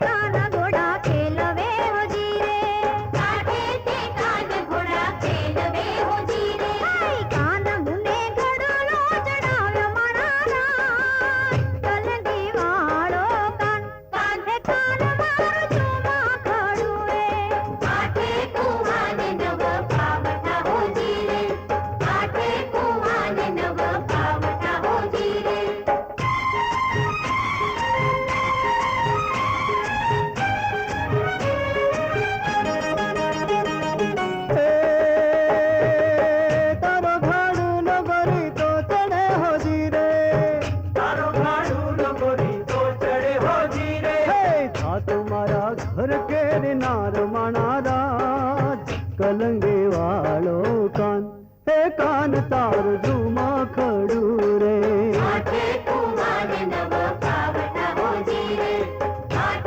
कान घोड़ा खेलवे हो जीरे काठे ते कान घोड़ा खेलवे हो जीरे कान मुने घड़लो चढ़ाव्यो माणाना कलंदी वाळो कान कांधे कान मारो चूमा खड़ुए काठे कुवाने नव पावठा हो जीरे काठे कुवाने नव पावठा हो जीरे तारो भाड़ू नगरी तो चढ़े हो जीरे तारो भाड़ू नगरी तो चढ़े हो जीरे था तुम्हारा घर